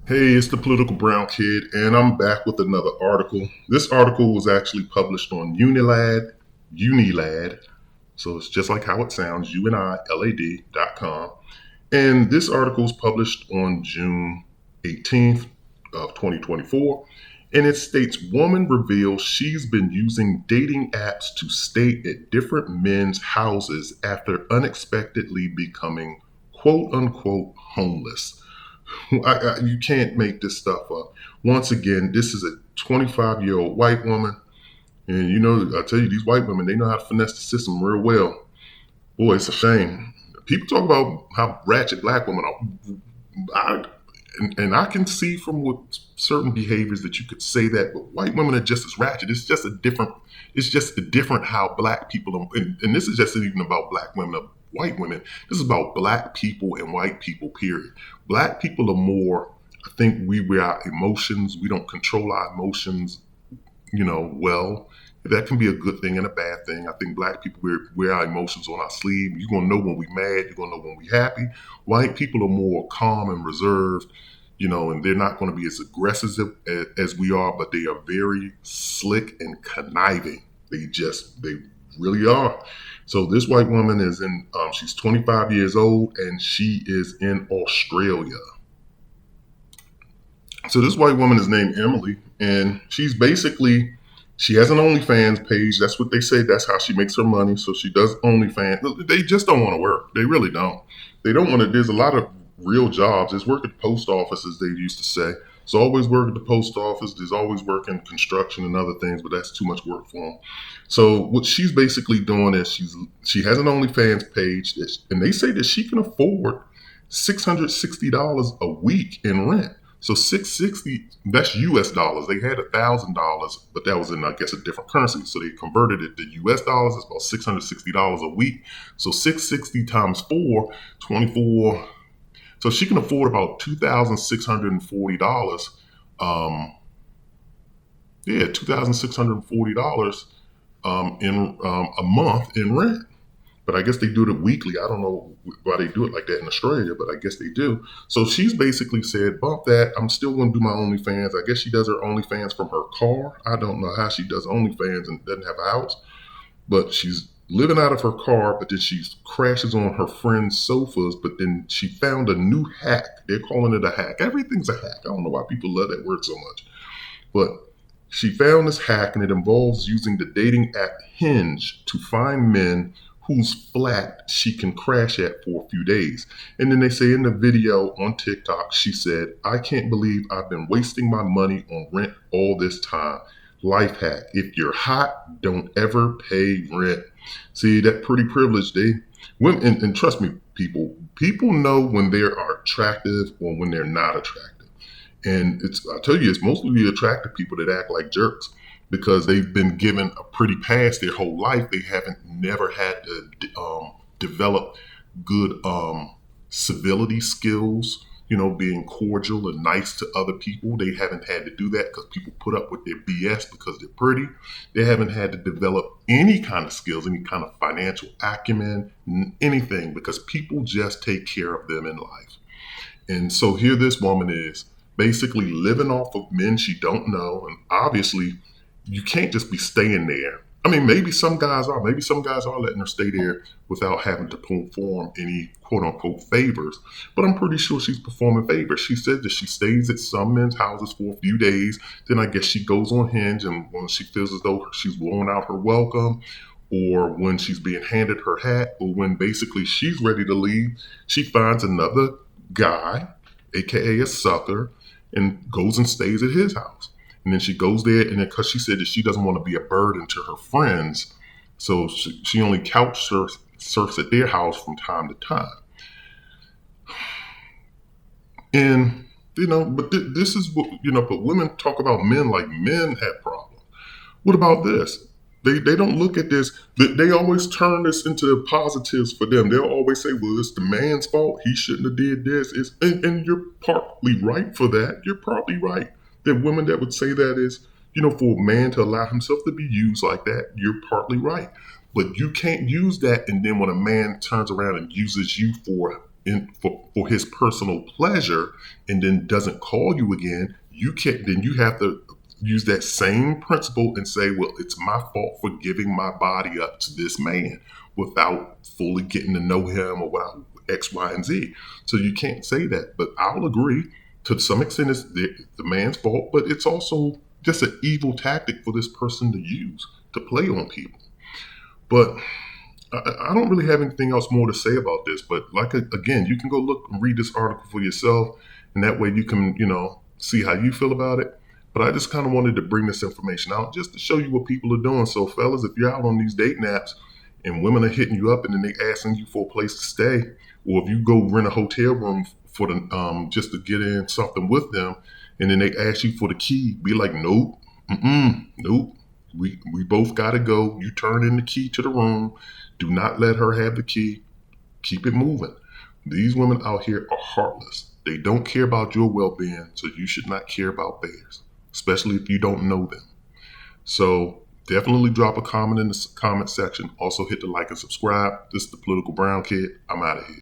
Hey, it's the Political Brown Kid, and I'm back with another article. This article was actually published on Unilad, so it's just like how it sounds, UNILAD.com. And this article was published on June 18th of 2024, and it states woman reveals she's been using dating apps to stay at different men's houses after unexpectedly becoming quote unquote homeless. You can't make this stuff up. Once again, this is a 25-year-old white woman. And I tell you, these white women, they know how to finesse the system real well. Boy, it's a shame. People talk about how ratchet black women are. And I can see from what certain behaviors that you could say that, but white women are just as ratchet. It's just a different how black people are, and this is just even about black women or white women. This is about black people and white people, period. Black people are more, I think we wear our emotions. We don't control our emotions, well. That can be a good thing and a bad thing. I think black people wear our emotions on our sleeve. You're going to know when we're mad. You're going to know when we're happy. White people are more calm and reserved, and they're not going to be as aggressive as we are, but they are very slick and conniving. They really are. So this white woman she's 25 years old and she is in Australia. So this white woman is named Emily, and she has an OnlyFans page. That's what they say. That's how she makes her money. So she does OnlyFans. They just don't want to work. They really don't. They don't want to. There's a lot of real jobs. There's work at the post office, as they used to say. There's always work at the post office. There's always work in construction and other things, but that's too much work for them. So what she's basically doing is she has an OnlyFans page, and they say that she can afford $660 a week in rent. So 660, that's US dollars. They had $1,000, but that was in, I guess, a different currency. So they converted it to US dollars. It's about $660 a week. So 660 times 4, 24. So she can afford about $2,640. $2,640 in a month in rent. But I guess they do it weekly. I don't know why they do it like that in Australia, but I guess they do. So she's basically said, bump that. I'm still going to do my OnlyFans. I guess she does her OnlyFans from her car. I don't know how she does OnlyFans and doesn't have a house, but she's living out of her car, but then she crashes on her friend's sofas. But then she found a new hack. They're calling it a hack. Everything's a hack. I don't know why people love that word so much. But she found this hack, and it involves using the dating app Hinge to find men whose flat she can crash at for a few days. And then they say in the video on TikTok, she said, I can't believe I've been wasting my money on rent all this time. Life hack. If you're hot, don't ever pay rent. See, that pretty privilege, women, and trust me, people know when they are attractive or when they're not attractive. And I tell you, it's mostly the attractive people that act like jerks because they've been given a pretty pass their whole life. They haven't never had to develop good civility skills, being cordial and nice to other people. They haven't had to do that because people put up with their BS because they're pretty. They haven't had to develop any kind of skills, any kind of financial acumen, anything, because people just take care of them in life. And so here this woman is basically living off of men she don't know. And obviously, you can't just be staying there. I mean, maybe some guys are. Maybe some guys are letting her stay there without having to perform any quote unquote favors. But I'm pretty sure she's performing favors. She said that she stays at some men's houses for a few days. Then I guess she goes on Hinge, and when she feels as though she's blowing out her welcome, or when she's being handed her hat, or when basically she's ready to leave, she finds another guy, aka a sucker, and goes and stays at his house. And then she goes there, and because she said that she doesn't want to be a burden to her friends, so she only couch surfs at their house from time to time. And but this is what But women talk about men like men have problems. What about this? They don't look at this. They always turn this into positives for them. They'll always say, well, it's the man's fault. He shouldn't have did this. And you're partly right for that. You're partly right. That women that would say that is, for a man to allow himself to be used like that, you're partly right. But you can't use that, and then when a man turns around and uses you for for his personal pleasure and then doesn't call you again, you can't. Then you have to use that same principle and say, well, it's my fault for giving my body up to this man without fully getting to know him or without X, Y, and Z. So you can't say that. But I'll agree to some extent it's the man's fault, but it's also just an evil tactic for this person to use to play on people. But I don't really have anything else more to say about this. But like again, you can go look and read this article for yourself, and that way you can see how you feel about it. But I just kind of wanted to bring this information out just to show you what people are doing. So, fellas, if you're out on these dating apps and women are hitting you up and then they asking you for a place to stay, or if you go rent a hotel room for the just to get in something with them, and then they ask you for the key, be like, nope, nope. We both got to go. You turn in the key to the room. Do not let her have the key. Keep it moving. These women out here are heartless. They don't care about your well-being, so you should not care about theirs, especially if you don't know them. So definitely drop a comment in the comment section. Also hit the like and subscribe. This is the Political Brown Kid. I'm out of here.